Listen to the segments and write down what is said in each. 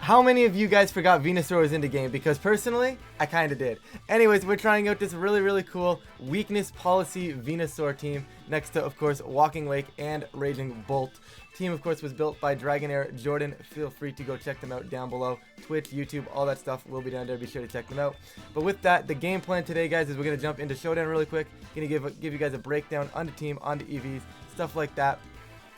How many of you guys forgot Venusaur was in the game? Because personally, I kind of did. Anyways, we're trying out this really cool weakness policy Venusaur team next to, of course, Walking Lake and Raging Bolt. Team, of course, was built by DragonairJordan. Feel free to go check them out down below. Twitch, YouTube, all that stuff will be down there. Be sure to check them out. But with that, the game plan today, guys, is we're going to jump into Showdown really quick. Going to give you guys a breakdown on the team, on the EVs, stuff like that.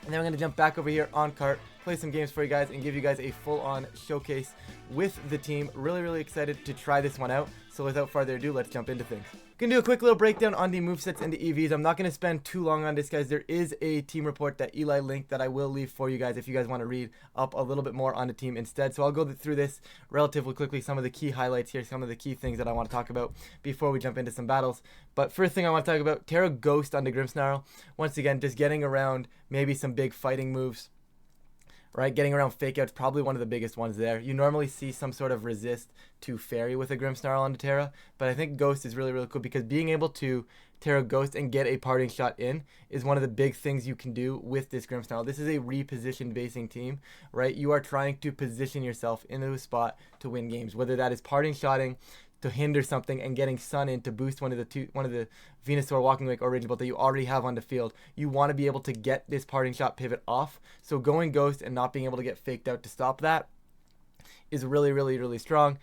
And then we're going to jump back over here on cart, play some games for you guys, and give you guys a full-on showcase with the team. Really excited to try this one out. So without further ado, let's jump into things. Going to do a quick little breakdown on the movesets and the EVs. I'm not going to spend too long on this, guys. There is a team report that Eli linked that I will leave for you guys if you guys want to read up a little bit more on the team instead. So I'll go through this relatively quickly, some of the key highlights here, some of the key things that I want to talk about before we jump into some battles. But first thing I want to talk about, Terra Ghost on the Grimmsnarl. Once again, just getting around maybe some big fighting moves. Right, getting around fake outs, probably one of the biggest ones there. You normally see some sort of resist to Fairy with a Grimmsnarl on the Terra, but I think Ghost is really cool because being able to Terra Ghost and get a parting shot in is one of the big things you can do with this Grimmsnarl. This is a reposition basing team, right? You are trying to position yourself into a spot to win games, whether that is parting shotting, to hinder something, and getting Sun in to boost one of the Venusaur, Walking Lake, or Raging Bolt that you already have on the field. You want to be able to get this parting shot pivot off. So going Ghost and not being able to get faked out to stop that is really strong.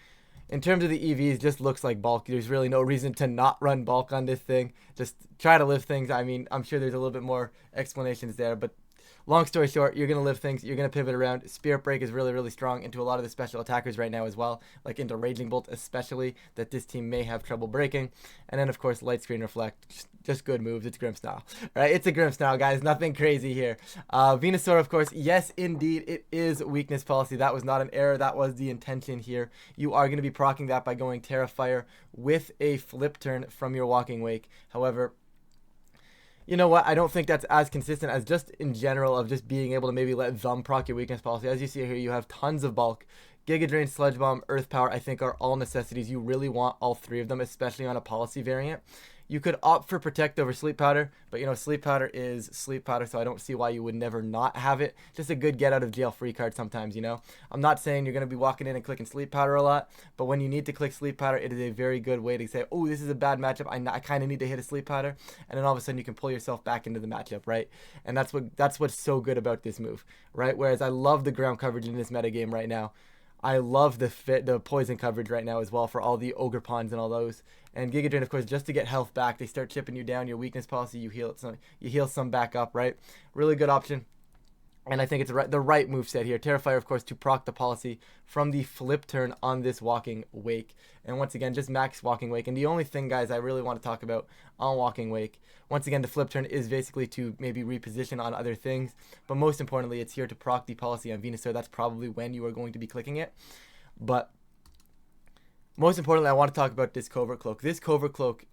In terms of the EVs, just looks like bulk. There's really no reason to not run bulk on this thing. Just try to live things. I mean, I'm sure there's a little bit more explanations there, but long story short, you're going to live things, you're going to pivot around. Spirit Break is really strong into a lot of the special attackers right now as well, like into Raging Bolt especially, that this team may have trouble breaking. And then, of course, Light Screen Reflect, just good moves. It's Grimmsnarl, right? It's a Grimmsnarl, guys. Nothing crazy here. Venusaur, of course, yes, indeed, it is weakness policy. That was not an error. That was the intention here. You are going to be proccing that by going Terra Fire with a flip turn from your Walking Wake. However, you know what? I don't think that's as consistent as just in general of just being able to maybe let them proc your weakness policy. As you see here, you have tons of bulk. Giga Drain, Sludge Bomb, Earth Power, I think are all necessities. You really want all three of them, especially on a policy variant. You could opt for Protect over Sleep Powder, but you know, Sleep Powder is Sleep Powder, so I don't see why you would never not have it. Just a good get out of jail free card sometimes, you know. I'm not saying you're going to be walking in and clicking Sleep Powder a lot, but when you need to click Sleep Powder, it is a very good way to say, oh, this is a bad matchup, I kind of need to hit a Sleep Powder, and then all of a sudden you can pull yourself back into the matchup, right? And that's what's so good about this move, right? Whereas I love the ground coverage in this metagame right now. I love the poison coverage right now as well for all the Ogre Pawns and all those. And Giga Drain, of course, just to get health back. They start chipping you down. Your weakness policy, you heal some back up, right? Really good option. And I think it's the right move set here. Terrifier, of course, to proc the policy from the flip turn on this Walking Wake. And once again, just max Walking Wake. And the only thing, guys, I really want to talk about on Walking Wake, once again, the flip turn is basically to maybe reposition on other things. But most importantly, it's here to proc the policy on Venusaur. That's probably when you are going to be clicking it. But most importantly, I want to talk about this Covert Cloak. This Covert Cloak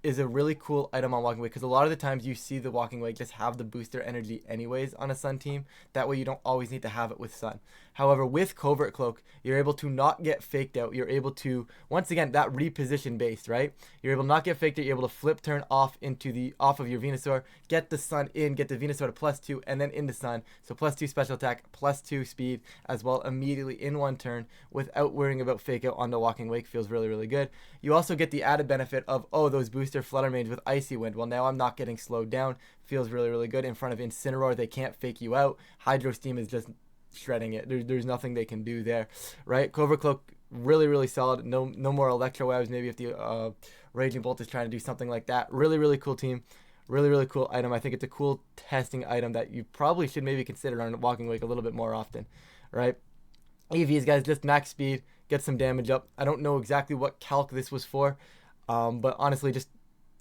is a really cool item on Walking Wake because a lot of the times you see the Walking Wake just have the booster energy anyways on a Sun team. That way you don't always need to have it with Sun. However, with Covert Cloak, you're able to not get faked out. You're able to, once again, that reposition based, right? You're able to not get faked out. You're able to flip turn off of your Venusaur, get the Sun in, get the Venusaur to +2, and then into Sun. So +2 special attack, +2 speed as well immediately in one turn without worrying about fake out on the Walking Wake. Feels really good. You also get the added benefit of, oh, those booster Flutter Mage with Icy Wind. Well, now I'm not getting slowed down. Feels really good. In front of Incineroar, they can't fake you out. Hydro Steam is just shredding it. There's nothing they can do there, right? Covert Cloak, really solid. No more Electro Waves. Maybe if the Raging Bolt is trying to do something like that. Really cool team. Really cool item. I think it's a cool testing item that you probably should maybe consider on Walking Wake a little bit more often, right? EVs, guys, just max speed, get some damage up. I don't know exactly what calc this was for, but honestly, just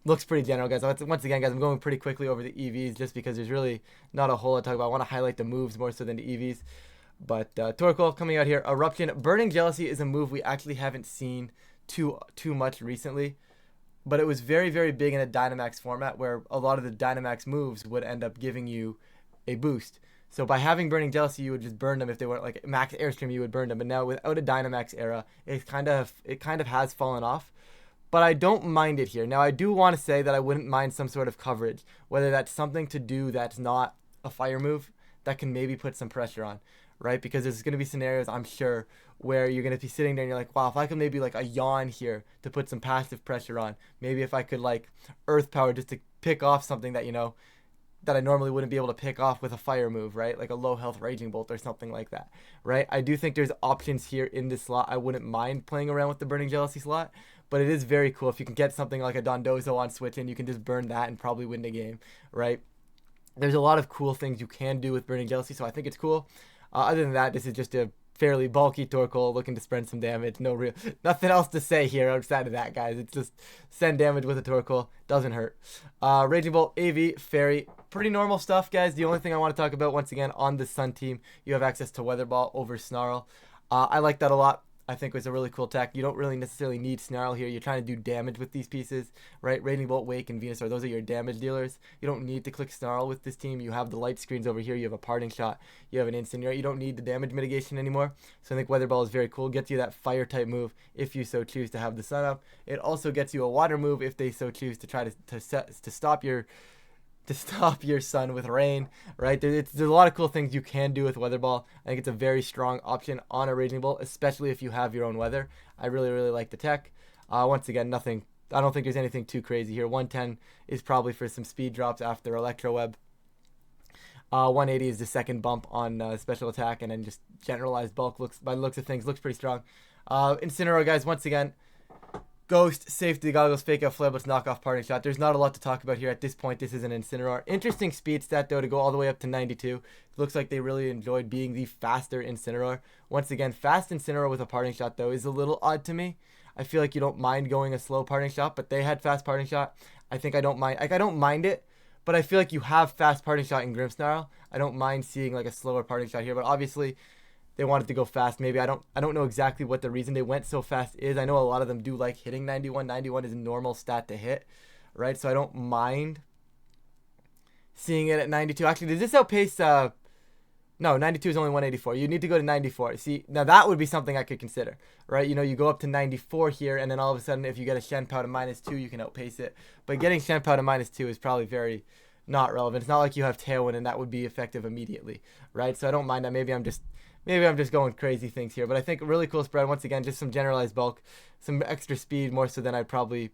looks pretty general, guys. Once again, guys, I'm going pretty quickly over the EVs just because there's really not a whole lot to talk about. I want to highlight the moves more so than the EVs. But Torkoal coming out here. Eruption. Burning Jealousy is a move we actually haven't seen too much recently. But it was very big in a Dynamax format where a lot of the Dynamax moves would end up giving you a boost. So by having Burning Jealousy, you would just burn them. If they weren't like max Airstream, you would burn them. But now without a Dynamax era, it kind of has fallen off. But I don't mind it here. Now, I do want to say that I wouldn't mind some sort of coverage, whether that's something to do that's not a fire move that can maybe put some pressure on, right? Because there's going to be scenarios, I'm sure, where you're going to be sitting there and you're like, wow, if I could maybe like a yawn here to put some passive pressure on, maybe if I could like earth power just to pick off something that, you know, that I normally wouldn't be able to pick off with a fire move, right? Like a low health Raging Bolt or something like that, right? I do think there's options here in this slot. I wouldn't mind playing around with the Burning Jealousy slot, but it is very cool if you can get something like a Dondozo on switch and you can just burn that and probably win the game, right? There's a lot of cool things you can do with Burning Jealousy, so I think it's cool. Other than that, this is just a fairly bulky Torkoal looking to spread some damage. Nothing else to say here outside of that, guys. It's just send damage with a Torkoal. Doesn't hurt. Raging Bolt, AV, Fairy. Pretty normal stuff, guys. The only thing I want to talk about, once again, on the Sun team, you have access to Weather Ball over Snarl. I like that a lot. I think it was a really cool tech. You don't really necessarily need Snarl here. You're trying to do damage with these pieces, right? Raging Bolt, Wake, and Venusaur, those are your damage dealers. You don't need to click Snarl with this team. You have the light screens over here. You have a Parting Shot. You have an Incinerate. You don't need the damage mitigation anymore. So I think Weather Ball is very cool. Gets you that fire type move if you so choose to have the Sun up. It also gets you a water move if they so choose to try to stop your Sun with rain, right? There's a lot of cool things you can do with Weather Ball. I think it's a very strong option on a Raging Bolt, especially if you have your own weather. I really, really like the tech. Once again, I don't think there's anything too crazy here. 110 is probably for some speed drops after Electro Web. 180 is the second bump on special attack, and then just generalized bulk by the looks of things, looks pretty strong. Incineroar, guys, once again, Ghost, Safety Goggles, Fake Out Flare, knock off Parting Shot. There's not a lot to talk about here at this point. This is an Incineroar. Interesting speed stat, though, to go all the way up to 92. It looks like they really enjoyed being the faster Incineroar. Once again, fast Incineroar with a Parting Shot, though, is a little odd to me. I feel like you don't mind going a slow Parting Shot, but they had fast Parting Shot. I think I don't mind. Like, I don't mind it, but I feel like you have fast Parting Shot in Grimmsnarl. I don't mind seeing like a slower Parting Shot here, but obviously they wanted to go fast. Maybe I don't know exactly what the reason they went so fast is. I know a lot of them do like hitting 91. 91 is a normal stat to hit, right? So I don't mind seeing it at 92. Actually, does this outpace no, 92 is only 184. You need to go to 94. See, now that would be something I could consider, right? You know, you go up to 94 here, and then all of a sudden, if you get a Shen Pow to -2, you can outpace it. But getting Shen Pow to -2 is probably very not relevant. It's not like you have Tailwind, and that would be effective immediately, right? So I don't mind that. Maybe I'm just going crazy things here. But I think a really cool spread. Once again, just some generalized bulk, some extra speed, more so than I'd probably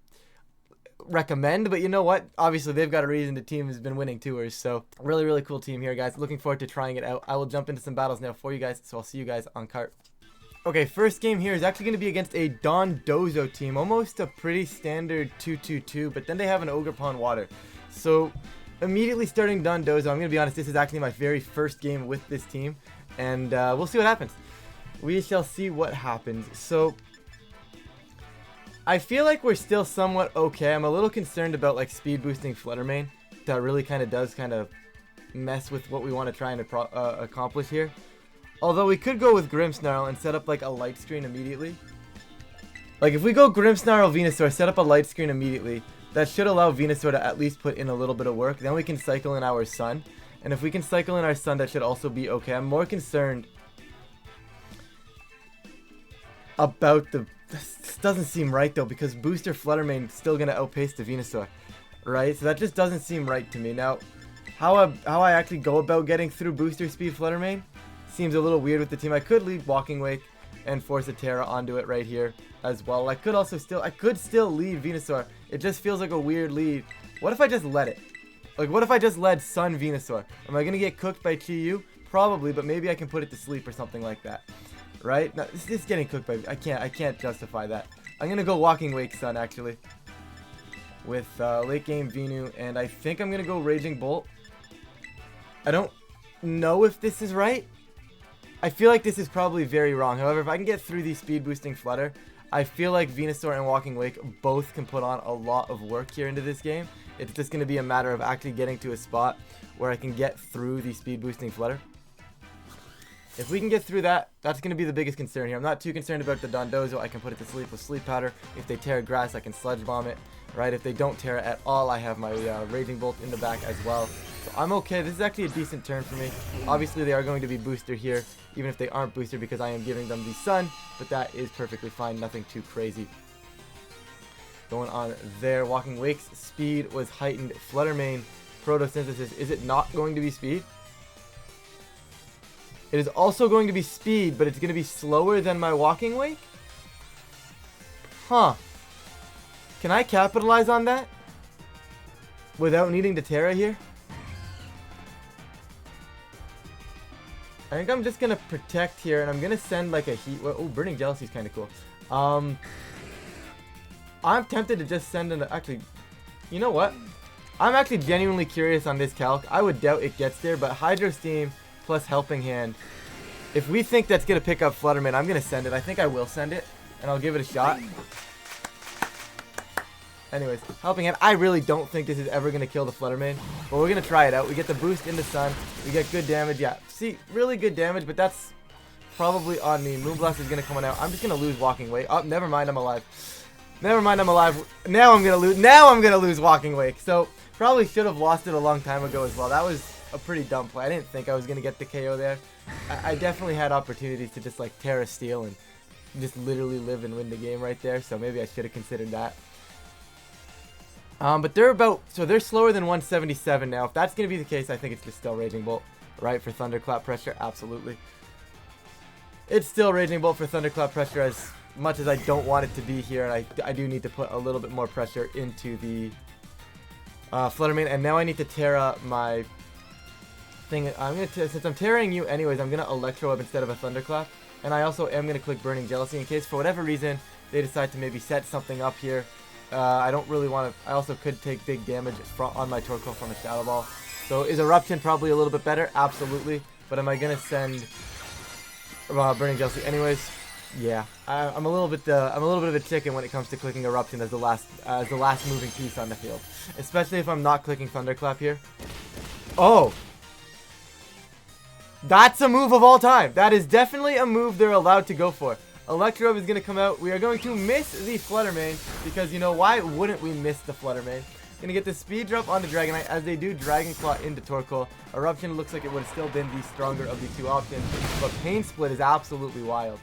recommend. But you know what, obviously they've got a reason. The team has been winning tours, so really, really cool team here, guys. Looking forward to trying it out. I will jump into some battles now for you guys, so I'll see you guys on cart. Okay, first game here is actually going to be against a Dondozo team, almost a pretty standard 2-2-2, but then they have an Ogerpon Water. So immediately starting Dondozo, I'm going to be honest, this is actually my very first game with this team, and we'll see what happens. We shall see what happens. So I feel like we're still somewhat okay. I'm a little concerned about like speed boosting Flutter Mane. That really kind of does mess with what we want to try and accomplish here. Although we could go with Grimmsnarl and set up like a light screen immediately. Like if we go Grimmsnarl Venusaur, set up a light screen immediately, that should allow Venusaur to at least put in a little bit of work. Then we can cycle in our Sun. And if we can cycle in our Sun, that should also be okay. I'm more concerned about the... This doesn't seem right though, because Booster Flutter Mane is still going to outpace the Venusaur, right? So that just doesn't seem right to me. Now, how I actually go about getting through Booster Speed Flutter Mane seems a little weird with the team. I could leave Walking Wake and force a Terra onto it right here as well. I could still lead Venusaur. It just feels like a weird lead. What if I just let it? Like, what if I just led Sun Venusaur? Am I going to get cooked by Chi-Yu? Probably, but maybe I can put it to sleep or something like that. Right? No, this is getting cooked by... I can't justify that. I'm going to go Walking Wake Sun, actually. With late game Venu, and I think I'm going to go Raging Bolt. I don't know if this is right. I feel like this is probably very wrong. However, if I can get through the speed boosting Flutter, I feel like Venusaur and Walking Wake both can put on a lot of work here into this game. It's just going to be a matter of actually getting to a spot where I can get through the speed boosting Flutter. If we can get through that, that's going to be the biggest concern here. I'm not too concerned about the Dondozo. I can put it to sleep with Sleep Powder. If they tear grass, I can Sludge Bomb it, right? If they don't tear it at all, I have my Raging Bolt in the back as well. So I'm okay. This is actually a decent turn for me. Obviously, they are going to be booster here, even if they aren't booster, because I am giving them the Sun, but that is perfectly fine. Nothing too crazy going on there. Walking Wake's speed was heightened. Flutter Mane, Photosynthesis. Is it not going to be speed? It is also going to be speed, but it's going to be slower than my walking wake? Huh. Can I capitalize on that? Without needing to Terra here? I think I'm just going to protect here, and I'm going to send like a heat... Oh, Burning Jealousy is kind of cool. I'm tempted to just send an... Actually, you know what? I'm actually genuinely curious on this calc. I would doubt it gets there, but Hydro Steam plus Helping Hand. If we think that's going to pick up Flutterman, I'm going to send it. I think I will send it, and I'll give it a shot. Anyways, Helping Hand. I really don't think this is ever going to kill the Fluttermane, but we're going to try it out. We get the boost in the sun. We get good damage. Yeah, see, really good damage, but that's probably on me. Moonblast is going to come on out. I'm just going to lose Walking Wake. Oh, never mind, I'm alive. Never mind, I'm alive. Now I'm going to lose. Now I'm going to lose Walking Wake. So, probably should have lost it a long time ago as well. That was a pretty dumb play. I didn't think I was going to get the KO there. I definitely had opportunities to just like Terra Steel and just literally live and win the game right there. So, maybe I should have considered that. But they're about, so they're slower than 177 now. If that's going to be the case, I think it's just still Raging Bolt, right, for Thunderclap Pressure. Absolutely. It's still Raging Bolt for Thunderclap Pressure as much as I don't want it to be here. And I do need to put a little bit more pressure into the Fluttermane. And now I need to Terra my thing. I'm going to, since I'm Terraing you anyways, I'm going to Electro Web instead of a Thunderclap. And I also am going to click Burning Jealousy in case for whatever reason they decide to maybe set something up here. I don't really want to... I also could take big damage on my Torkoal from a Shadow Ball. So is Eruption probably a little bit better? Absolutely. But am I going to send Burning Jealousy anyways? Yeah. I'm a little bit of a chicken when it comes to clicking Eruption as the last moving piece on the field. Especially if I'm not clicking Thunderclap here. Oh! That's a move of all time. That is definitely a move they're allowed to go for. Electro is going to come out. We are going to miss the Fluttermane because, you know, why wouldn't we miss the Fluttermane? Going to get the speed drop on the Dragonite as they do Dragon Claw into Torkoal. Eruption looks like it would have still been the stronger of the two options, but Pain Split is absolutely wild.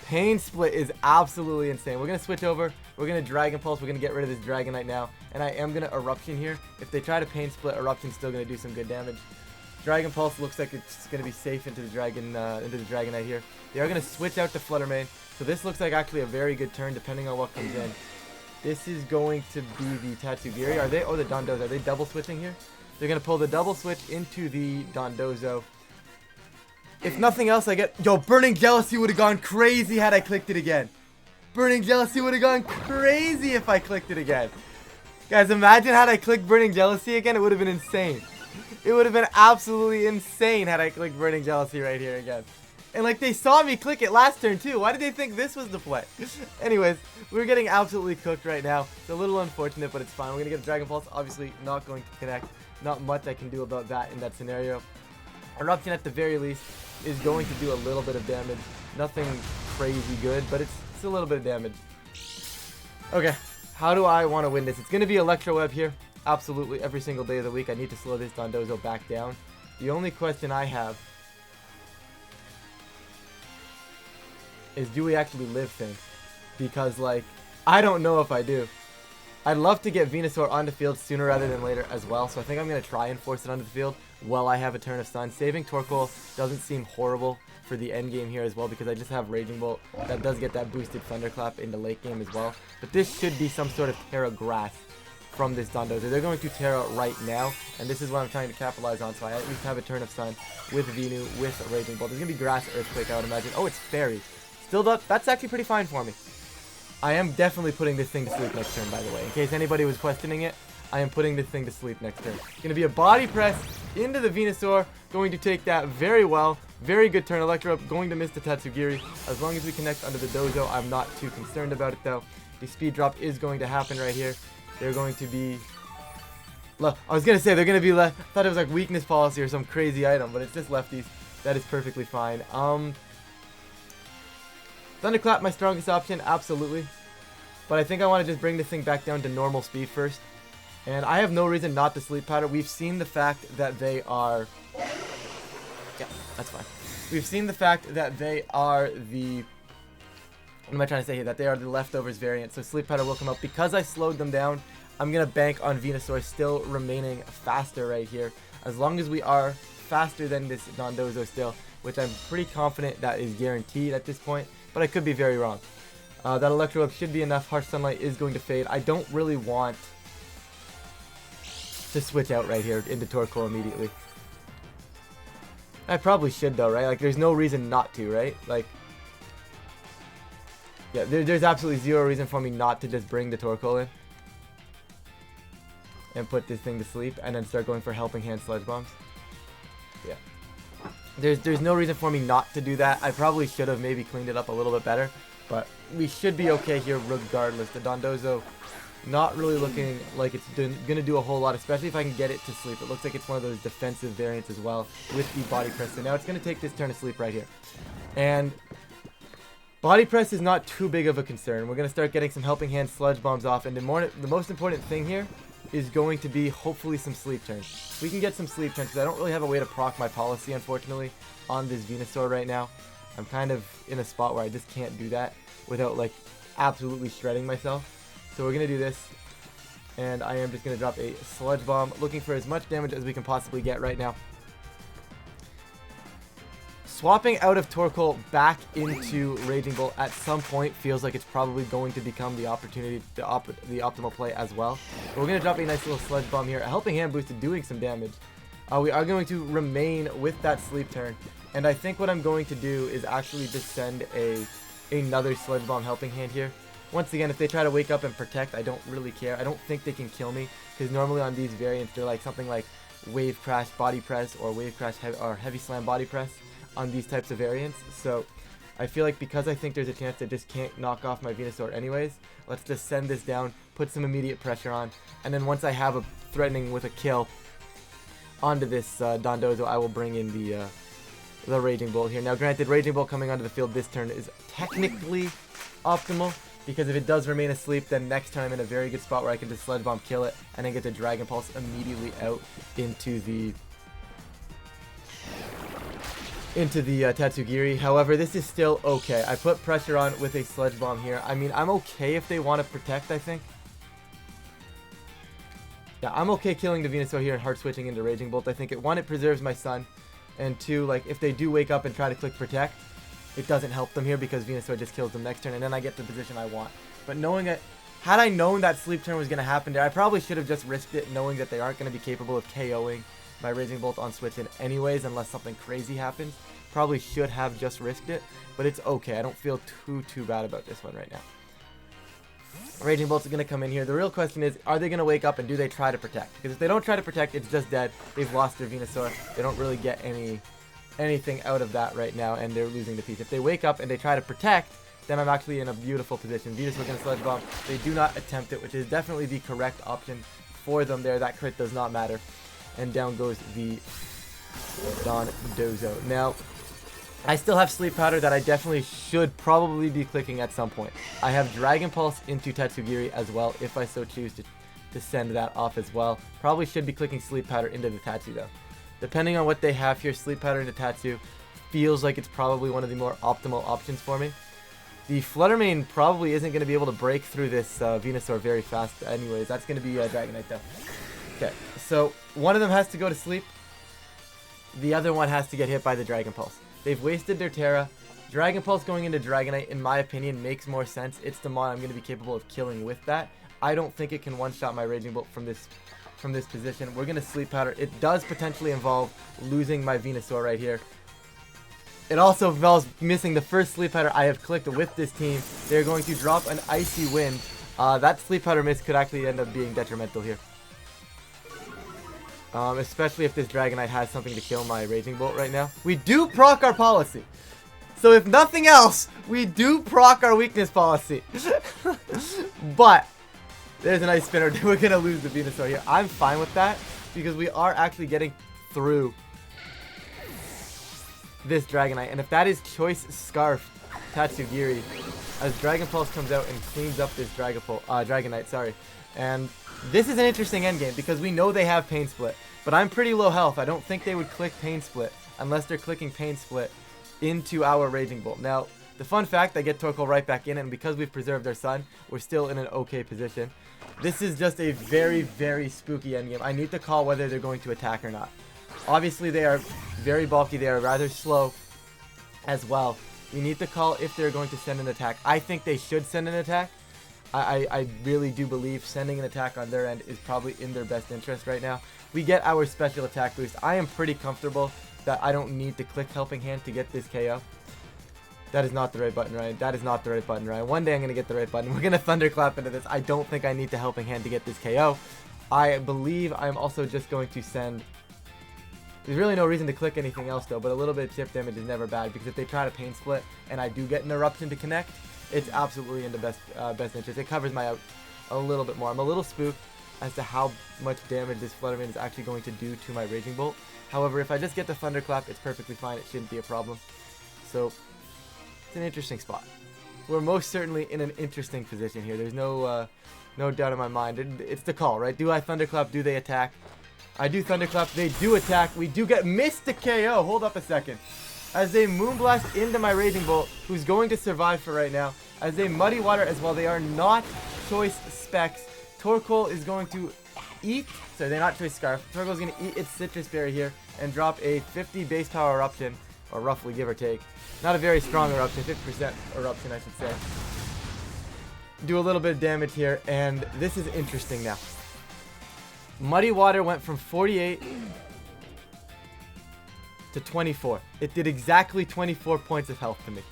Pain Split is absolutely insane. We're going to switch over. We're going to Dragon Pulse. We're going to get rid of this Dragonite now, and I am going to Eruption here. If they try to Pain Split, Eruption's still going to do some good damage. Dragon Pulse looks like it's going to be safe into the Dragonite here. They are going to switch out to Fluttermane. So this looks like actually a very good turn depending on what comes in. This is going to be the Tatsugiri. Are they? Oh, the Dondozo. Are they double switching here? They're going to pull the double switch into the Dondozo. If nothing else, I get... Yo, Burning Jealousy would have gone crazy had I clicked it again. Burning Jealousy would have gone crazy if I clicked it again. Guys, imagine had I clicked Burning Jealousy again. It would have been insane. It would have been absolutely insane had I clicked Burning Jealousy right here again. And like they saw me click it last turn too. Why did they think this was the play? Anyways, we're getting absolutely cooked right now. It's a little unfortunate, but it's fine. We're going to get a Dragon Pulse. Obviously not going to connect. Not much I can do about that in that scenario. Eruption at the very least is going to do a little bit of damage. Nothing crazy good, but it's a little bit of damage. Okay, how do I want to win this? It's going to be Electro Web here. Absolutely, every single day of the week. I need to slow this Dondozo back down. The only question I have is, do we actually live things? Because, like, I don't know if I do. I'd love to get Venusaur on the field sooner rather than later as well, so I think I'm going to try and force it onto the field while I have a turn of Sun. Saving Torkoal doesn't seem horrible for the end game here as well, because I just have Raging Bolt. That does get that boosted Thunderclap in the late game as well. But this should be some sort of Terra Grass from this Dondozo. They're going to Terra right now, and this is what I'm trying to capitalize on, so I at least have a turn of Sun with Venu, with Raging Bolt. There's going to be Grass Earthquake, I would imagine. Oh, it's Fairy. Still, that's actually pretty fine for me. I am definitely putting this thing to sleep next turn, by the way. In case anybody was questioning it, I am putting this thing to sleep next turn. Going to be a Body Press into the Venusaur. Going to take that very well. Very good turn. Electro up. Going to miss the Tatsugiri. As long as we connect under the Dozo, I'm not too concerned about it, though. The speed drop is going to happen right here. They're going to be... I was going to say they're going to be left. I thought it was like Weakness Policy or some crazy item, but it's just lefties. That is perfectly fine. Thunderclap, my strongest option, absolutely. But I think I want to just bring this thing back down to normal speed first. And I have no reason not to Sleep Powder. We've seen the fact that they are... Yeah, that's fine. We've seen the fact that they are the... What am I trying to say here? That they are the Leftovers variant. So Sleep Powder will come out. Because I slowed them down, I'm going to bank on Venusaur still remaining faster right here. As long as we are faster than this Dondozo still, which I'm pretty confident that is guaranteed at this point, but I could be very wrong. That Electro Web should be enough. Harsh Sunlight is going to fade. I don't really want to switch out right here into Torkoal immediately. I probably should though, right? Like, there's no reason not to, right? Like, yeah, there's absolutely zero reason for me not to just bring the Torkoal in and put this thing to sleep and then start going for Helping Hand Sludge Bombs. Yeah. There's no reason for me not to do that. I probably should have maybe cleaned it up a little bit better, but we should be okay here regardless. The Dondozo not really looking like it's going to do a whole lot, especially if I can get it to sleep. It looks like it's one of those defensive variants as well with the Body Press. So now it's going to take this turn to sleep right here. And Body Press is not too big of a concern. We're going to start getting some Helping Hand Sludge Bombs off, and the most important thing here is going to be hopefully some sleep turns. We can get some sleep turns because I don't really have a way to proc my Policy, unfortunately, on this Venusaur right now. I'm kind of in a spot where I just can't do that without like absolutely shredding myself. So we're going to do this, and I am just going to drop a Sludge Bomb, looking for as much damage as we can possibly get right now. Swapping out of Torkoal back into Raging Bolt at some point feels like it's probably going to become the opportunity, the optimal play as well. But we're going to drop a nice little Sludge Bomb here. A Helping Hand boosted, doing some damage. We are going to remain with that sleep turn, and I think what I'm going to do is actually just send another Sludge Bomb Helping Hand here. Once again, if they try to wake up and protect, I don't really care. I don't think they can kill me, because normally on these variants, they're like something like Wave Crash Body Press or Wave Crash or Heavy Slam Body Press on these types of variants. So I feel like because I think there's a chance they just can't knock off my Venusaur anyways, let's just send this down, put some immediate pressure on, and then once I have a threatening with a kill onto this Dondozo, I will bring in the Raging Bolt here. Now granted, Raging Bolt coming onto the field this turn is technically optimal, because if it does remain asleep, then next turn I'm in a very good spot where I can just Sludge Bomb, kill it, and then get the Dragon Pulse immediately out into the Tatsugiri. However, this is still okay. I put pressure on with a Sludge Bomb here. I mean, I'm okay if they want to protect, I think. Yeah, I'm okay killing the Venusaur here and hard switching into Raging Bolt. I think one, it preserves my son, and two, like, if they do wake up and try to click protect, it doesn't help them here because Venusaur just kills them next turn, and then I get the position I want. But knowing it, had I known that sleep turn was going to happen there, I probably should have just risked it, knowing that they aren't going to be capable of KOing my Raging Bolt on switch in anyways, unless something crazy happens. Probably should have just risked it, but it's okay. I don't feel too bad about this one right now. Raging Bolts are going to come in here. The real question is, are they going to wake up and do they try to protect? Because if they don't try to protect, it's just dead. They've lost their Venusaur. They don't really get anything out of that right now, and they're losing the piece. If they wake up and they try to protect, then I'm actually in a beautiful position. Venusaur going to Sludge Bomb. They do not attempt it, which is definitely the correct option for them there. That crit does not matter. And down goes the Dondozo. Now, I still have Sleep Powder that I definitely should probably be clicking at some point. I have Dragon Pulse into Tatsugiri as well, if I so choose to send that off as well. Probably should be clicking Sleep Powder into the Tatsu though. Depending on what they have here, Sleep Powder into Tatsu feels like it's probably one of the more optimal options for me. The Fluttermane probably isn't going to be able to break through this Venusaur very fast anyways. That's going to be Dragonite though. Okay, so one of them has to go to sleep. The other one has to get hit by the Dragon Pulse. They've wasted their Terra. Dragon Pulse going into Dragonite, in my opinion, makes more sense. It's the mon I'm going to be capable of killing with that. I don't think it can one-shot my Raging Bolt from this position. We're going to Sleep Powder. It does potentially involve losing my Venusaur right here. It also involves missing the first Sleep Powder I have clicked with this team. They're going to drop an Icy Wind. That Sleep Powder miss could actually end up being detrimental here. Especially if this Dragonite has something to kill my Raging Bolt right now. We do proc our Policy. So if nothing else, we do proc our weakness Policy. But there's an Ice Spinner. We're going to lose the Venusaur here. I'm fine with that because we are actually getting through this Dragonite. And if that is Choice Scarf Tatsugiri, as Dragon Pulse comes out and cleans up this Dragonite, sorry. And this is an interesting endgame because we know they have Pain Split, but I'm pretty low health. I don't think they would click Pain Split unless they're clicking Pain Split into our Raging Bolt. Now, the fun fact, I get Torkoal right back in, and because we've preserved our son, we're still in an okay position. This is just a very, very spooky endgame. I need to call whether they're going to attack or not. Obviously, they are very bulky. They are rather slow as well. We need to call if they're going to send an attack. I think they should send an attack. I really do believe sending an attack on their end is probably in their best interest right now. We get our special attack boost. I am pretty comfortable that I don't need to click Helping Hand to get this KO. That is not the right button, Ryan. That is not the right button, Ryan. One day I'm going to get the right button. We're going to Thunderclap into this. I don't think I need to Helping Hand to get this KO. I believe I'm also just going to send... There's really no reason to click anything else, though, but a little bit of chip damage is never bad, because if they try to Pain Split and I do get an Eruption to connect, it's absolutely in the best interest. It covers my out a little bit more. I'm a little spooked as to how much damage this Fluttermane is actually going to do to my Raging Bolt. However, if I just get the Thunderclap, it's perfectly fine. It shouldn't be a problem. So... it's an interesting spot. We're most certainly in an interesting position here. There's no doubt in my mind. It's the call, right? Do I Thunderclap? Do they attack? I do Thunderclap. They do attack. We do get missed the KO. Hold up a second. As they Moonblast into my Raging Bolt, who's going to survive for right now. As they Muddy Water as well. They are not choice specs. Torkoal is going to eat. Sorry, they're not choice Scarf. Torkoal is going to eat its Citrus Berry here and drop a 50 base power Eruption, or roughly give or take. Not a very strong Eruption, 50% Eruption I should say. Do a little bit of damage here, and this is interesting now. Muddy Water went from 48 to 24. It did exactly 24 points of health to me.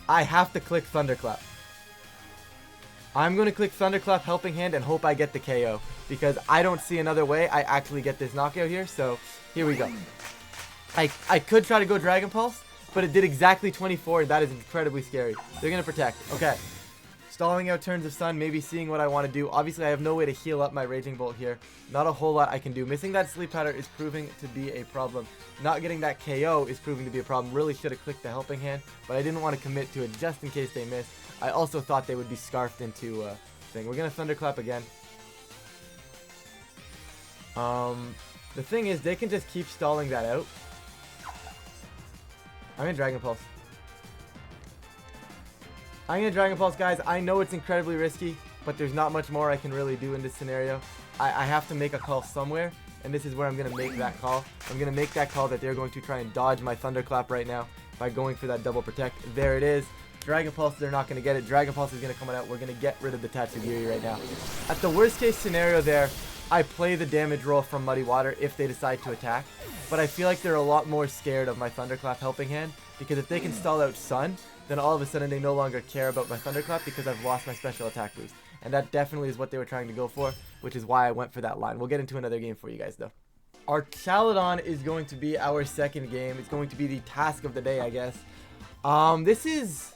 I have to click Thunderclap. I'm going to click Thunderclap Helping Hand and hope I get the KO, because I don't see another way I actually get this knockout here, so here we go. I could try to go Dragon Pulse, but it did exactly 24, and that is incredibly scary. They're going to protect. Okay. Stalling out turns of Sun, maybe seeing what I want to do. Obviously, I have no way to heal up my Raging Bolt here. Not a whole lot I can do. Missing that Sleep Powder is proving to be a problem. Not getting that KO is proving to be a problem. Really should have clicked the Helping Hand, but I didn't want to commit to it just in case they missed. I also thought they would be scarfed into thing. We're going to Thunderclap again. The thing is, they can just keep stalling that out. I'm in Dragon Pulse. I'm going to Dragon Pulse, guys. I know it's incredibly risky, but there's not much more I can really do in this scenario. I have to make a call somewhere, and this is where I'm going to make that call. I'm going to make that call that they're going to try and dodge my Thunderclap right now by going for that double protect. There it is. Dragon Pulse, they're not going to get it. Dragon Pulse is going to come out. We're going to get rid of the Tatsugiri right now. At the worst case scenario there, I play the damage roll from Muddy Water if they decide to attack, but I feel like they're a lot more scared of my Thunderclap Helping Hand, because if they can stall out Sun, then all of a sudden they no longer care about my Thunderclap because I've lost my special attack boost. And that definitely is what they were trying to go for, which is why I went for that line. We'll get into another game for you guys, though. Our Chaladon is going to be our second game. It's going to be the task of the day, I guess. This is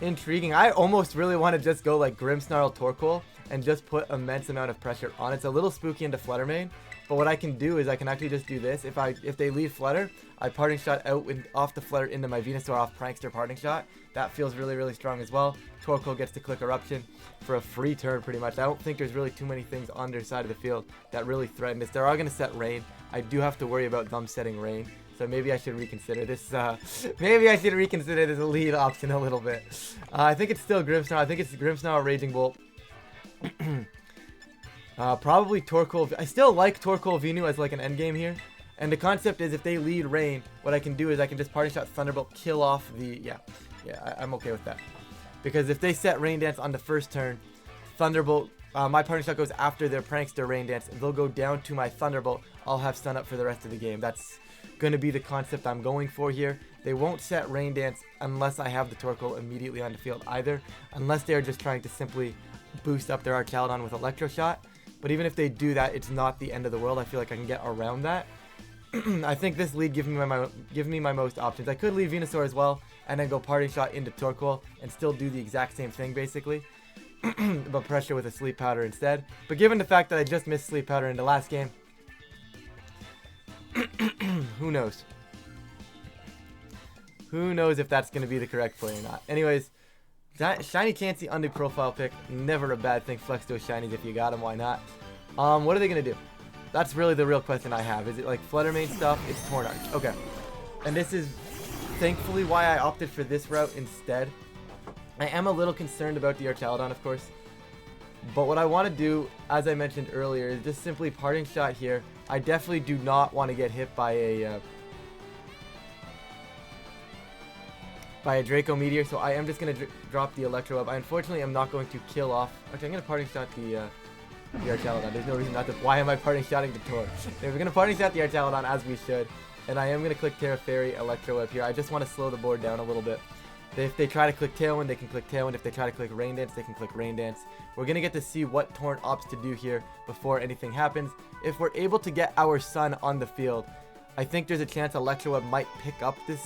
intriguing. I almost really want to just go like Grimmsnarl Torkoal and just put immense amount of pressure on. It's a little spooky into Fluttermane, but what I can do is I can actually just do this. If they leave Flutter, I Parting Shot out off the Flutter into my Venusaur off Prankster Parting Shot. That feels really, really strong as well. Torkoal gets to click Eruption for a free turn pretty much. I don't think there's really too many things on their side of the field that really threaten this. They're all going to set Rain. I do have to worry about them setting Rain, so maybe I should reconsider this. Maybe I should reconsider this lead option a little bit. I think it's still Grimmsnarl. I think it's Grimmsnarl Raging Bolt. Probably Torkoal. I still like Torkoal Venu as like an endgame here. And the concept is if they lead Rain, what I can do is I can just Parting Shot Thunderbolt, kill off the... I'm okay with that. Because if they set Rain Dance on the first turn, Thunderbolt, my Parting Shot goes after their Prankster Rain Dance. They'll go down to my Thunderbolt. I'll have stun up for the rest of the game. That's going to be the concept I'm going for here. They won't set Rain Dance unless I have the Torkoal immediately on the field either. Unless they're just trying to simply boost up their Archaladon with Electro Shot. But even if they do that, it's not the end of the world. I feel like I can get around that. I think this lead gives me my most options. I could leave Venusaur as well, and then go Parting Shot into Torkoal, and still do the exact same thing, basically. But pressure with a Sleep Powder instead. But given the fact that I just missed Sleep Powder in the last game, who knows? Who knows if that's going to be the correct play or not. Anyways, Shiny Chansey Undo profile pick. Never a bad thing. Flex those shinies if you got them. Why not? What are they going to do? That's really the real question I have. Is it like Fluttermane stuff? It's Tornarch. Okay. And this is thankfully why I opted for this route instead. I am a little concerned about the Archaladon, of course. But what I want to do, as I mentioned earlier, is just simply Parting Shot here. I definitely do not want to get hit by a Draco Meteor, so I am just going to drop the Electro Web. I unfortunately am not going to kill off. Okay, I'm going to parting shot the Archaludon. There's no reason not to. Why am I parting shotting the Tor? We're going to parting shot the Archaludon as we should. And I am going to click Terra Fairy, Electro Web here. I just want to slow the board down a little bit. If they try to click Tailwind, they can click Tailwind. If they try to click Rain Dance, they can click Rain Dance. We're going to get to see what Torn opts to do here before anything happens. If we're able to get our Sun on the field, I think there's a chance Electro Web might pick up this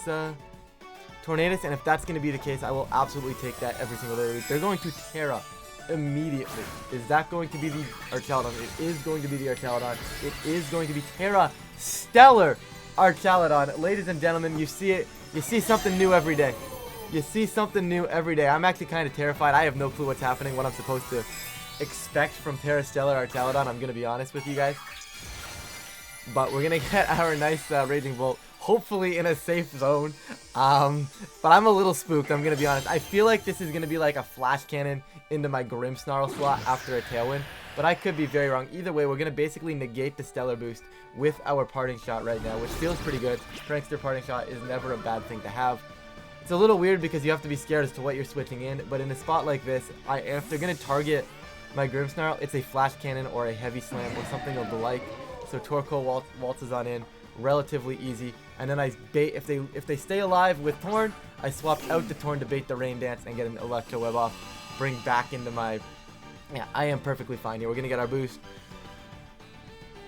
Tornadus, and if that's going to be the case, I will absolutely take that every single day. They're going to Terra immediately. Is that going to be the Archaludon? It is going to be the Archaludon. It is going to be Terra Stellar Archaludon. Ladies and gentlemen, you see it. You see something new every day. You see something new every day. I'm actually kind of terrified. I have no clue what's happening, what I'm supposed to expect from Terra Stellar Archaludon. I'm going to be honest with you guys. But we're going to get our nice Raging Bolt, hopefully in a safe zone. But I'm a little spooked, I'm going to be honest. I feel like this is going to be like a Flash Cannon into my Grimmsnarl slot after a Tailwind. But I could be very wrong. Either way, we're going to basically negate the Stellar Boost with our Parting Shot right now, which feels pretty good. Prankster Parting Shot is never a bad thing to have. It's a little weird because you have to be scared as to what you're switching in, but in a spot like this, if they're going to target my Grimmsnarl, it's a Flash Cannon or a Heavy Slam or something of the like. So Torkoal waltzes on in, relatively easy. And then I bait, if they stay alive with Torn, I swap out the Torn to bait the Rain Dance and get an Electro Web off, bring back into my... Yeah, I am perfectly fine here. We're going to get our boost.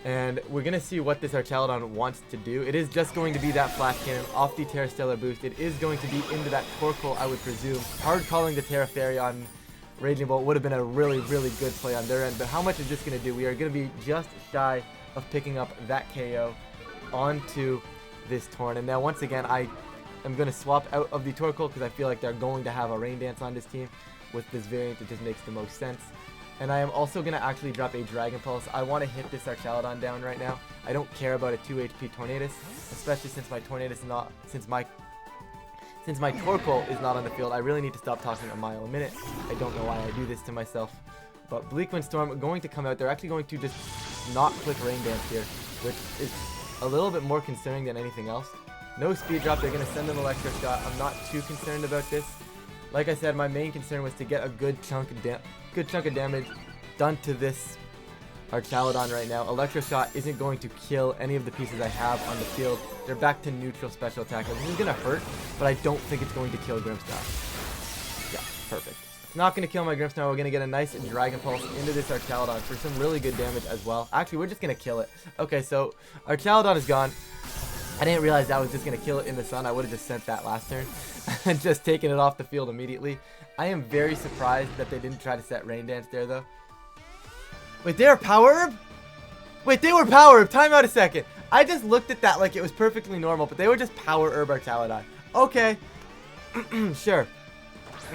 And we're going to see what this Archaludon wants to do. It is just going to be that Flash Cannon off the Terra Stellar boost. It is going to be into that Torkoal, I would presume. Hard calling the Terra Fairy on Raging Bolt would have been a really, really good play on their end. But how much is this going to do? We are going to be just shy of picking up that KO onto this Torn. And now, once again, I am going to swap out of the Torkoal because I feel like they're going to have a Rain Dance on this team. With this variant, it just makes the most sense. And I am also going to actually drop a Dragon Pulse. I want to hit this Archaludon down right now. I don't care about a 2 HP Tornadus, especially since my Tornadus is not, since my Torkoal is not on the field. I really need to stop talking a mile a minute. I don't know why I do this to myself. But Bleak Wind Storm going to come out. They're actually going to just not click Rain Dance here, which is a little bit more concerning than anything else. No speed drop. They're going to send an Electro Shot. I'm not too concerned about this. Like I said, my main concern was to get a good chunk of damage done to this Archaludon right now. Electro Shot isn't going to kill any of the pieces I have on the field. They're back to neutral special attack. This is going to hurt, but I don't think it's going to kill Grimmsnarl. Yeah, perfect. It's not going to kill my Grimmsnarl. We're going to get a nice Dragon Pulse into this Archaludon for some really good damage as well. Actually, we're just going to kill it. Okay, so Archaludon is gone. I didn't realize that was just going to kill it in the sun. I would have just sent that last turn and just taken it off the field immediately. I am very surprised that they didn't try to set Rain Dance there, though. Wait, they were Power Herb? Wait, they were Power Herb. Time out a second. I just looked at that like it was perfectly normal, but they were just Power Herb Archaludon. Okay. Sure.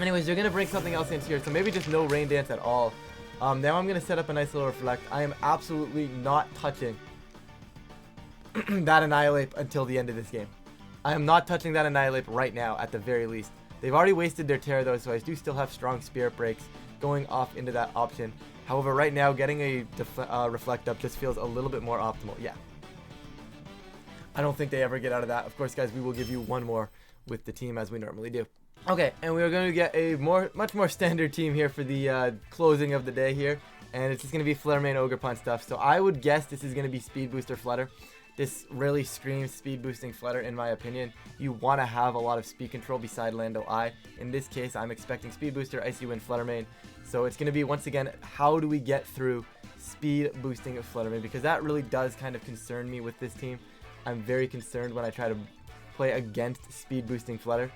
Anyways, they're going to bring something else in here, so maybe just no Rain Dance at all. Now I'm going to set up a nice little Reflect. I am absolutely not touching that Annihilate until the end of this game. I am not touching that Annihilate right now, at the very least. They've already wasted their Terra, though, so I do still have strong Spirit Breaks going off into that option. However, right now, getting a Reflect up just feels a little bit more optimal. Yeah. I don't think they ever get out of that. Of course, guys, we will give you one more with the team, as we normally do. Okay, and we are going to get a much more standard team here for the closing of the day here. And it's just going to be Flutter Mane, Ogre Punch stuff. So I would guess this is going to be Speed Booster Flutter. This really screams speed boosting Flutter in my opinion. You want to have a lot of speed control beside Lando I. In this case, I'm expecting Speed Booster, Icy Wind, Flutter Mane. So it's going to be, once again, how do we get through speed boosting of Flutter Mane? Because that really does kind of concern me with this team. I'm very concerned when I try to play against speed boosting Flutter.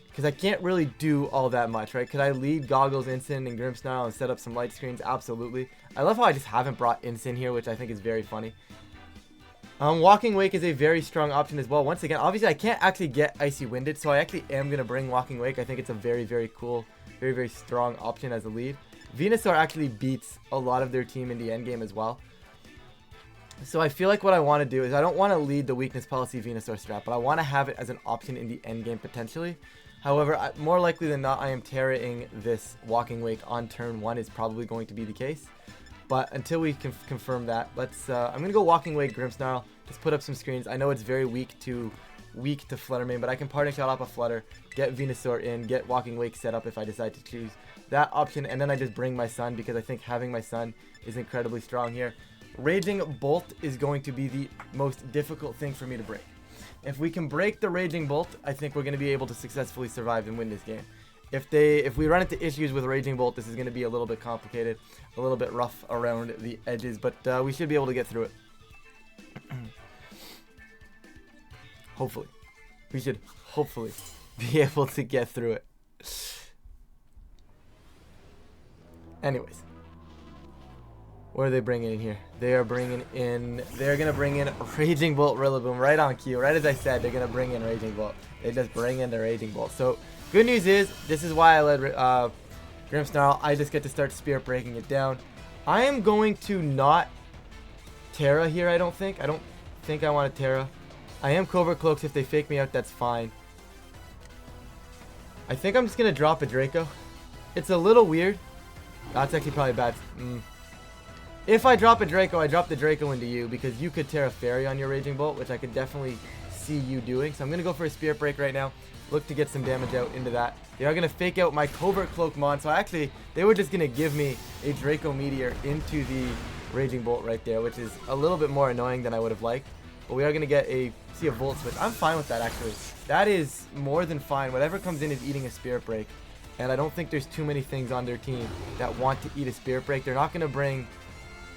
Because I can't really do all that much, right? Could I lead Goggles, Incin, and Grimmsnarl and set up some light screens? Absolutely. I love how I just haven't brought Incin here, which I think is very funny. Walking Wake is a very strong option as well. Once again, obviously I can't actually get Icy Winded, so I actually am going to bring Walking Wake. I think it's a very, very cool, very, very strong option as a lead. Venusaur actually beats a lot of their team in the endgame as well. So I feel like what I want to do is I don't want to lead the Weakness Policy Venusaur strat, but I want to have it as an option in the endgame potentially. However, more likely than not, I am Terra-ing this Walking Wake on turn 1 is probably going to be the case. But until we can confirm that, let's. I'm gonna go Walking Wake Grimmsnarl. Just put up some screens. I know it's very weak to Fluttermane, but I can Parting Shot off a Flutter, get Venusaur in, get Walking Wake set up if I decide to choose that option, and then I just bring my Sun because I think having my Sun is incredibly strong here. Raging Bolt is going to be the most difficult thing for me to break. If we can break the Raging Bolt, I think we're going to be able to successfully survive and win this game. If we run into issues with Raging Bolt, this is going to be a little bit complicated, a little bit rough around the edges, but we should be able to get through it. Hopefully. We should hopefully be able to get through it. Anyways. What are they bringing in here? They're going to bring in Raging Bolt Rillaboom right on cue. Right as I said, they're going to bring in Raging Bolt. They just bring in the Raging Bolt. So, good news is, this is why I led Grimmsnarl. I just get to start Spirit Breaking it down. I am going to not Terra here, I don't think. I don't think I want to Terra. I am Covert Cloaks. If they fake me out, that's fine. I think I'm just going to drop a Draco. It's a little weird. That's actually probably bad. If I drop a Draco, I drop the Draco into you because you could Terra Fairy on your Raging Bolt, which I could definitely see you doing. So I'm going to go for a Spirit Break right now. Look to get some damage out into that. They are going to fake out my Covert Cloak Mon. So actually, they were just going to give me a Draco Meteor into the Raging Bolt right there, which is a little bit more annoying than I would have liked. But we are going to get a Volt Switch. I'm fine with that, actually. That is more than fine. Whatever comes in is eating a Spirit Break. And I don't think there's too many things on their team that want to eat a Spirit Break. They're not going to bring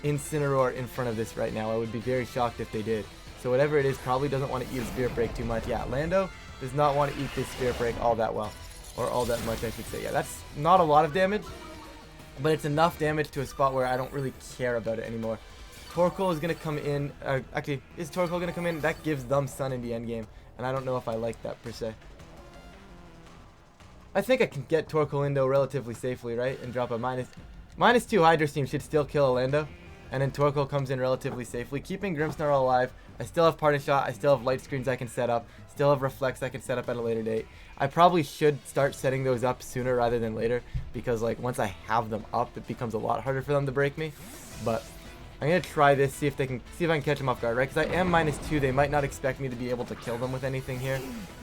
Incineroar in front of this right now. I would be very shocked if they did. So whatever it is probably doesn't want to eat a Spirit Break too much. Yeah, Lando does not want to eat this Spirit Break all that well. Or all that much, I should say. Yeah, that's not a lot of damage. But it's enough damage to a spot where I don't really care about it anymore. Torkoal is going to come in. Actually, is Torkoal going to come in? That gives them Sun in the endgame. And I don't know if I like that per se. I think I can get Torkoal Indo relatively safely, right? And drop a -2 Hydro Steam should still kill a Lando. And then Torkoal comes in relatively safely, keeping Grimmsnarl alive. I still have Parting Shot. I still have Light Screens I can set up. Still have Reflex I can set up at a later date. I probably should start setting those up sooner rather than later, because like once I have them up, it becomes a lot harder for them to break me. But I'm gonna try this, see if I can catch them off guard, right? Because I am -2. They might not expect me to be able to kill them with anything here.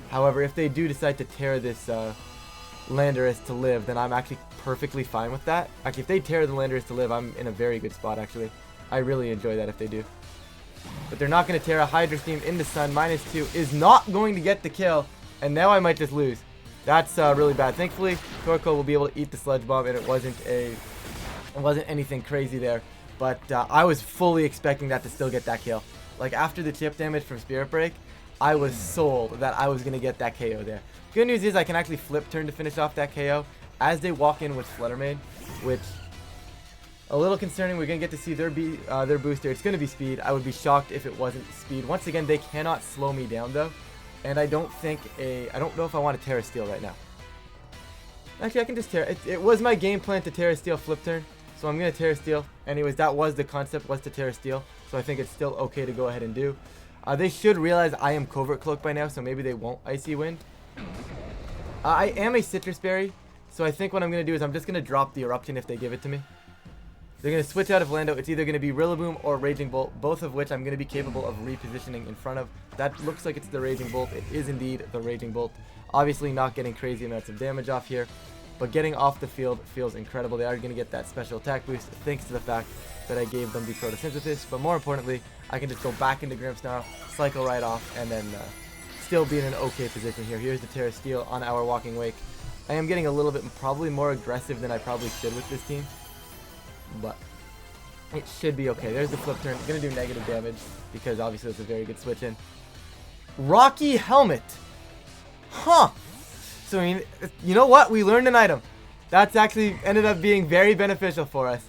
However, if they do decide to tear this Landorus to live, then I'm actually perfectly fine with that. Actually, if they tear the Landorus to live, I'm in a very good spot, actually. I really enjoy that if they do. But they're not going to tear a Hydro Steam into Sun. -2 is not going to get the kill, and now I might just lose. That's really bad. Thankfully, Torkoal will be able to eat the Sludge Bomb, and it wasn't anything crazy there. But I was fully expecting that to still get that kill. Like, after the chip damage from Spirit Break, I was sold that I was going to get that KO there. Good news is I can actually flip turn to finish off that KO as they walk in with Fluttermane, which a little concerning. We're going to get to see their booster. It's going to be speed. I would be shocked if it wasn't speed. Once again, they cannot slow me down though. And I don't know if I want to Terra Steel right now. Actually, I can just Terra. It was my game plan to Terra Steel flip turn. So I'm going to Terra Steel. Anyways, that was the concept, was to Terra Steel. So I think it's still okay to go ahead and do. They should realize I am Covert Cloak by now, so maybe they won't Icy Wind. I am a Citrus Berry, so I think what I'm going to do is I'm just going to drop the Eruption if they give it to me. They're going to switch out of Lando. It's either going to be Rillaboom or Raging Bolt, both of which I'm going to be capable of repositioning in front of. That looks like it's the Raging Bolt. It is indeed the Raging Bolt. Obviously not getting crazy amounts of damage off here, but getting off the field feels incredible. They are going to get that special attack boost thanks to the fact that I gave them the Photosynthesis, but more importantly, I can just go back into Grimmsnarl, cycle right off, and then still be in an okay position here. Here's the Terra Steel on our Walking Wake. I am getting a little bit probably more aggressive than I probably should with this team, but it should be okay. There's the flip turn. It's going to do negative damage because obviously it's a very good switch in. Rocky Helmet. Huh. So, I mean, you know what? We learned an item. That's actually ended up being very beneficial for us.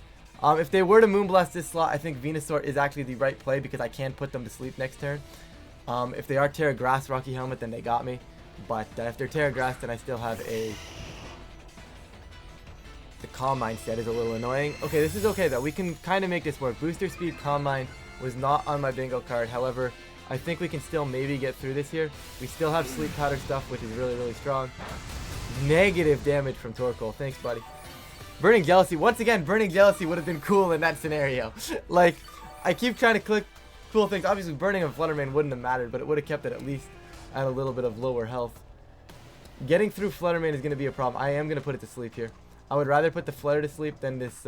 If they were to Moonblast this slot, I think Venusaur is actually the right play because I can put them to sleep next turn. If they are Terra Grass Rocky Helmet, then they got me. But if they're Terra Grass, then I still have a... The Calm Mind set is a little annoying. Okay, this is okay though. We can kind of make this work. Booster Speed Calm Mind was not on my bingo card. However, I think we can still maybe get through this here. We still have Sleep Powder stuff, which is really, really strong. Negative damage from Torkoal. Thanks, buddy. Burning Jealousy. Once again, Burning Jealousy would have been cool in that scenario. Like, I keep trying to click cool things. Obviously, burning a Fluttermane wouldn't have mattered, but it would have kept it at least at a little bit of lower health. Getting through Fluttermane is going to be a problem. I am going to put it to sleep here. I would rather put the Flutter to sleep than this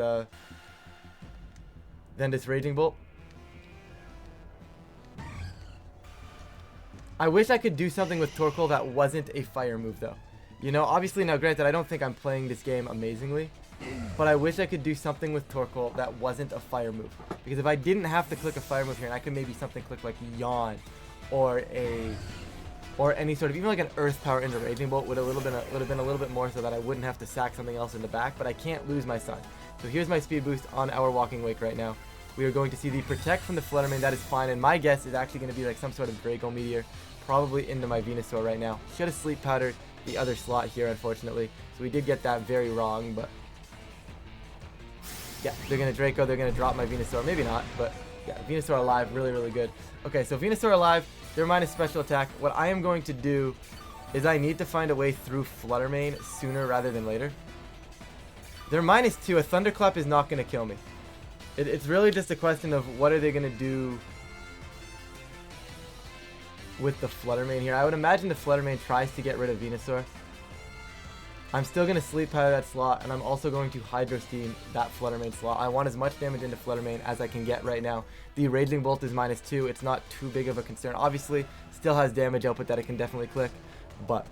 Raging Bolt. I wish I could do something with Torkoal that wasn't a fire move, though. You know, obviously, now granted, I don't think I'm playing this game amazingly, but I wish I could do something with Torkoal that wasn't a fire move. Because if I didn't have to click a fire move here, and I could maybe something click like Yawn, or any sort of, even like an Earth Power into Raging Bolt would have been a little bit more, so that I wouldn't have to sack something else in the back. But I can't lose my Sun. So here's my speed boost on our Walking Wake right now. We are going to see the Protect from the Fluttermane. That is fine, and my guess is actually going to be like some sort of Draco Meteor, probably into my Venusaur right now. Should have Sleep Powdered the other slot here, unfortunately. So we did get that very wrong, but yeah, they're going to Draco, they're going to drop my Venusaur. Maybe not, but yeah, Venusaur alive, really, really good. Okay, so Venusaur alive, they're minus special attack. What I am going to do is I need to find a way through Fluttermane sooner rather than later. They're -2. A Thunderclap is not going to kill me. It's really just a question of what are they going to do with the Fluttermane here. I would imagine the Fluttermane tries to get rid of Venusaur. I'm still going to Sleep Powder that slot, and I'm also going to Hydro Steam that Fluttermane slot. I want as much damage into Fluttermane as I can get right now. The Raging Bolt is -2. It's not too big of a concern. Obviously, still has damage output that it can definitely click, but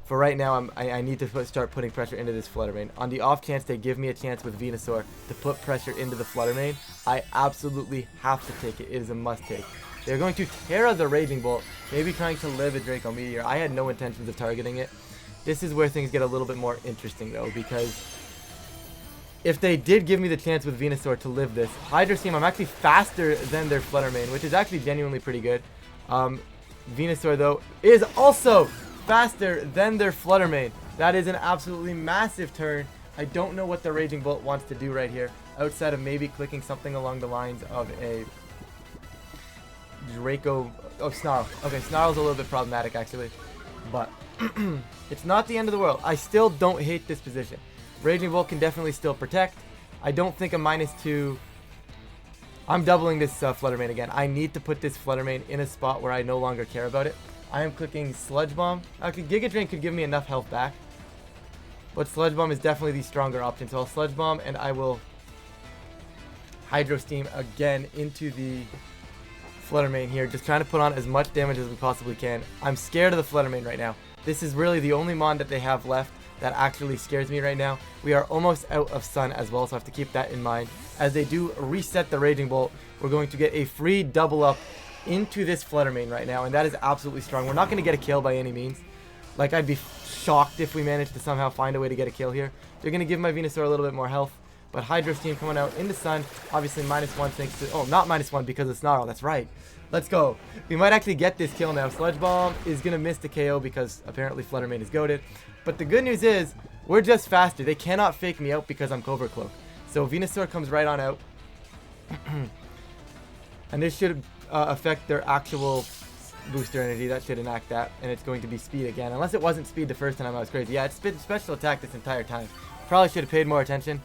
for right now, I need to start putting pressure into this Fluttermane. On the off chance they give me a chance with Venusaur to put pressure into the Fluttermane, I absolutely have to take it. It is a must take. They're going to Terra the Raging Bolt, maybe trying to live a Draco Meteor. I had no intentions of targeting it. This is where things get a little bit more interesting, though, because if they did give me the chance with Venusaur to live this, Hydro Steam, I'm actually faster than their Fluttermane, which is actually genuinely pretty good. Venusaur, though, is also faster than their Fluttermane. That is an absolutely massive turn. I don't know what the Raging Bolt wants to do right here, outside of maybe clicking something along the lines of a Draco. Oh, Snarl. Okay, Snarl's a little bit problematic, actually, but it's not the end of the world. I still don't hate this position. Raging Bolt can definitely still protect. I don't think a -2. I'm doubling this Fluttermane again. I need to put this Fluttermane in a spot where I no longer care about it. I am clicking Sludge Bomb. Actually, Giga Drain could give me enough health back, but Sludge Bomb is definitely the stronger option. So I'll Sludge Bomb, and I will Hydro Steam again into the Fluttermane here, just trying to put on as much damage as we possibly can. I'm scared of the Fluttermane right now. This is really the only Mon that they have left that actually scares me right now. We are almost out of Sun as well, so I have to keep that in mind. As they do reset the Raging Bolt, we're going to get a free double up into this Fluttermane right now, and that is absolutely strong. We're not going to get a kill by any means. Like, I'd be shocked if we managed to somehow find a way to get a kill here. They're going to give my Venusaur a little bit more health, but Hydro Steam coming out into Sun, obviously -1 thanks to, oh, not -1 because of Snarl, that's right. Let's go. We might actually get this kill now. Sludge Bomb is going to miss the KO because apparently Fluttermane is goated. But the good news is, we're just faster. They cannot fake me out because I'm Covert Cloak. So Venusaur comes right on out. And this should affect their actual booster energy. That should enact that. And it's going to be speed again. Unless it wasn't speed the first time I was crazy. Yeah, it's been special attack this entire time. Probably should have paid more attention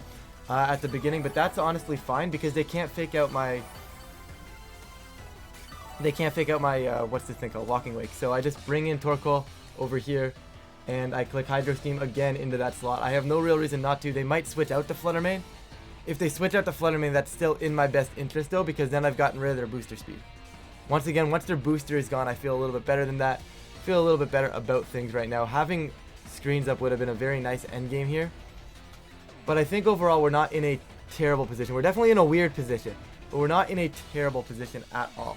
at the beginning. But that's honestly fine because they can't fake out my... what's this thing called? Walking Wake. So I just bring in Torkoal over here, and I click Hydro Steam again into that slot. I have no real reason not to. They might switch out the Fluttermane. If they switch out the Fluttermane, that's still in my best interest, though, because then I've gotten rid of their booster speed. Once again, once their booster is gone, I feel a little bit better than that. I feel a little bit better about things right now. Having screens up would have been a very nice endgame here. But I think overall, we're not in a terrible position. We're definitely in a weird position, but we're not in a terrible position at all.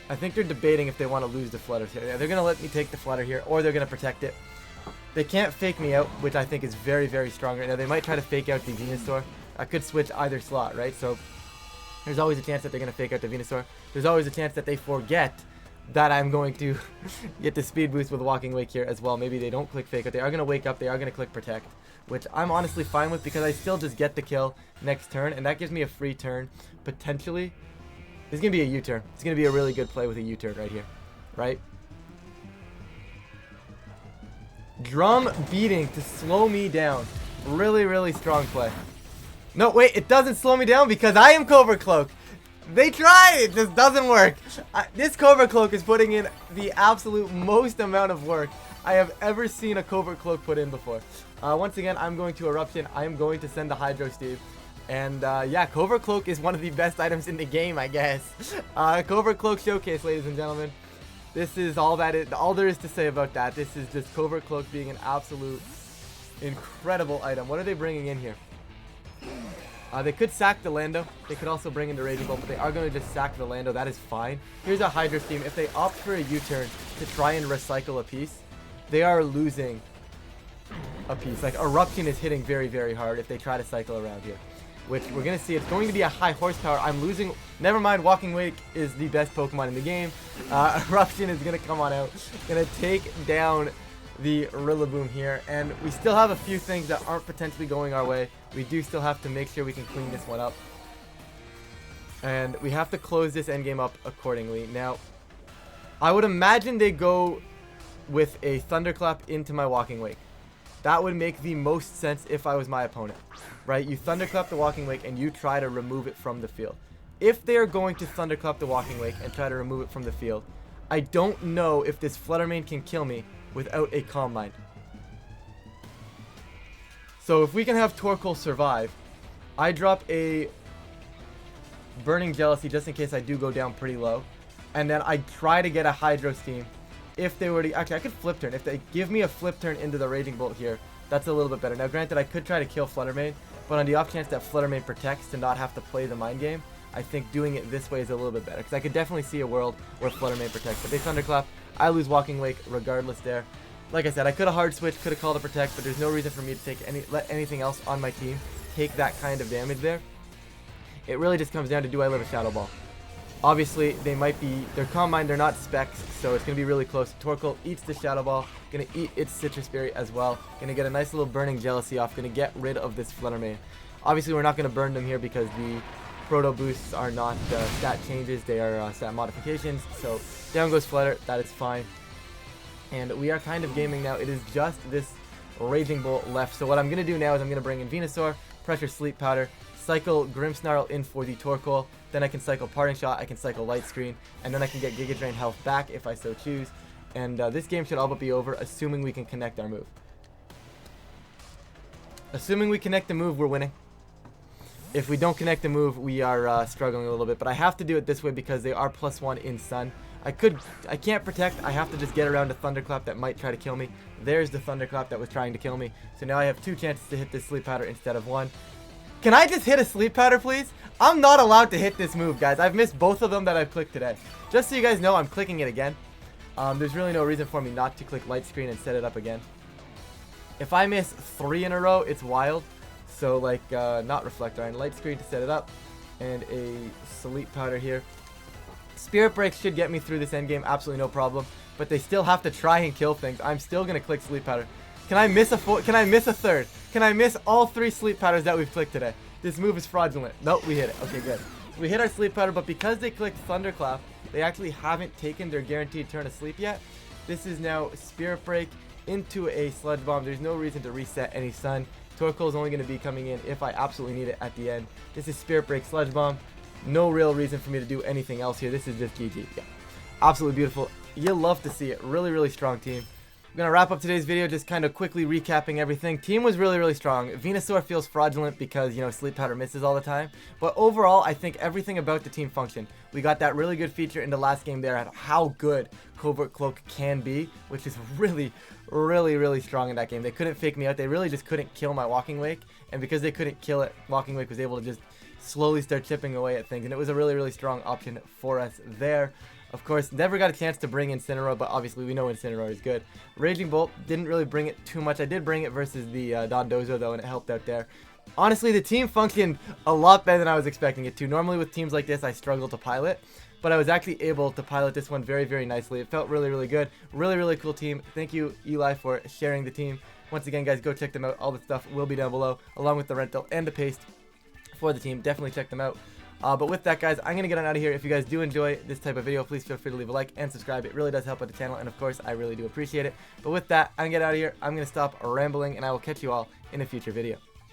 I think they're debating if they want to lose the Flutter here. Yeah, they're going to let me take the Flutter here, or they're going to protect it. They can't fake me out, which I think is very, very strong right now. They might try to fake out the Venusaur. I could switch either slot, right? So there's always a chance that they're going to fake out the Venusaur. There's always a chance that they forget that I'm going to get the speed boost with Walking Wake here as well. Maybe they don't click fake out. They are going to wake up. They are going to click protect, which I'm honestly fine with because I still just get the kill next turn, and that gives me a free turn, potentially. This is going to be a U-turn. It's going to be a really good play with a U-turn right here, right? Drum beating to slow me down. Really, really strong play. No, wait, it doesn't slow me down because I am Cobra Cloak. They tried, it just doesn't work. This Cobra Cloak is putting in the absolute most amount of work I have ever seen a Cobra Cloak put in before. Once again, I'm going to Eruption. I am going to send the Hydro Steve. And yeah, Cobra Cloak is one of the best items in the game, I guess. Cobra Cloak Showcase, ladies and gentlemen. This is all there is to say about that. This is just Cobra Cloak being an absolute incredible item. What are they bringing in here? They could sack the Lando. They could also bring in the Raging Bolt, but they are going to just sack the Lando. That is fine. Here's a Hydro Steam. If they opt for a U-turn to try and recycle a piece, they are losing a piece. Like, Eruption is hitting very, very hard if they try to cycle around here, which we're going to see. It's going to be a high horsepower. I'm losing. Never mind, Walking Wake is the best Pokemon in the game. Eruption is going to come on out. Going to take down the Rillaboom here, and we still have a few things that aren't potentially going our way. We do still have to make sure we can clean this one up, and we have to close this endgame up accordingly. Now, I would imagine they go with a Thunderclap into my Walking Wake. That would make the most sense if I was my opponent, right? You Thunderclap the Walking Wake and you try to remove it from the field. If they are going to Thunderclap the Walking Wake and try to remove it from the field, I don't know if this Fluttermane can kill me without a Calm Mind. So if we can have Torkoal survive, I drop a Burning Jealousy just in case I do go down pretty low, and then I try to get a Hydro Steam. If they were to, actually I could Flip Turn. If they give me a Flip Turn into the Raging Bolt here, that's a little bit better. Now granted, I could try to kill Fluttermane, but on the off chance that Fluttermane protects to not have to play the mind game, I think doing it this way is a little bit better, because I could definitely see a world where Fluttermane protects. But they Thunderclap, I lose Walking Wake regardless there. Like I said, I could have hard switch, could have called a protect, but there's no reason for me to take let anything else on my team take that kind of damage there. It really just comes down to, do I live a Shadow Ball? Obviously, they might be, they're Calm Mind, they're not specs, so it's going to be really close. Torkoal eats the Shadow Ball, going to eat its Citrus Berry as well. Going to get a nice little Burning Jealousy off, going to get rid of this Fluttermane. Obviously, we're not going to burn them here because the Proto Boosts are not stat changes, they are stat modifications. So down goes Flutter, that is fine. And we are kind of gaming now. It is just this Raging Bolt left. So what I'm going to do now is I'm going to bring in Venusaur, Pressure Sleep Powder, cycle Grimmsnarl in for the Torkoal, then I can cycle Parting Shot, I can cycle Light Screen, and then I can get Giga Drain health back if I so choose. And this game should all but be over, assuming we can connect our move. Assuming we connect the move, we're winning. If we don't connect the move, we are struggling a little bit, but I have to do it this way because they are +1 in Sun. I can't protect, I have to just get around a Thunderclap that might try to kill me. There's the Thunderclap that was trying to kill me. So now I have 2 chances to hit this Sleep Powder instead of 1. Can I just hit a Sleep Powder, please? I'm not allowed to hit this move, guys. I've missed both of them that I've clicked today. Just so you guys know, I'm clicking it again. There's really no reason for me not to click Light Screen and set it up again. If I miss 3 in a row, it's wild. So, like, not Reflector Iron, Light Screen to set it up, and a Sleep Powder here. Spirit Break should get me through this endgame, absolutely no problem. But they still have to try and kill things. I'm still going to click Sleep Powder. Can I miss a third? Can I miss all 3 Sleep Powders that we've clicked today? This move is fraudulent. Nope, we hit it. Okay, good. So we hit our Sleep Powder, but because they clicked Thunderclap, they actually haven't taken their guaranteed turn of sleep yet. This is now Spirit Break into a Sludge Bomb. There's no reason to reset any Sun. Torkoal is only going to be coming in if I absolutely need it at the end. This is Spirit Break, Sludge Bomb. No real reason for me to do anything else here. This is just GG. Yeah, absolutely beautiful. You'll love to see it. Really, really strong team. I'm going to wrap up today's video just kind of quickly recapping everything. Team was really, really strong. Venusaur feels fraudulent because, you know, Sleep Powder misses all the time. But overall, I think everything about the team functioned. We got that really good feature in the last game there at how good Covert Cloak can be, which is really, really, really strong in that game. They couldn't fake me out. They really just couldn't kill my Walking Wake. And because they couldn't kill it, Walking Wake was able to just slowly start chipping away at things. And it was a really, really strong option for us there. Of course, never got a chance to bring Incineroar, but obviously we know Incineroar is good. Raging Bolt, didn't really bring it too much. I did bring it versus the Dondozo, though, and it helped out there. Honestly, the team functioned a lot better than I was expecting it to. Normally with teams like this, I struggle to pilot, but I was actually able to pilot this one very, very nicely. It felt really, really good. Really, really cool team. Thank you, Eli, for sharing the team. Once again, guys, go check them out. All the stuff will be down below, along with the rental and the paste for the team. Definitely check them out. But with that, guys, I'm going to get on out of here. If you guys do enjoy this type of video, please feel free to leave a like and subscribe. It really does help out the channel, and of course, I really do appreciate it. But with that, I'm going to get out of here. I'm going to stop rambling, and I will catch you all in a future video.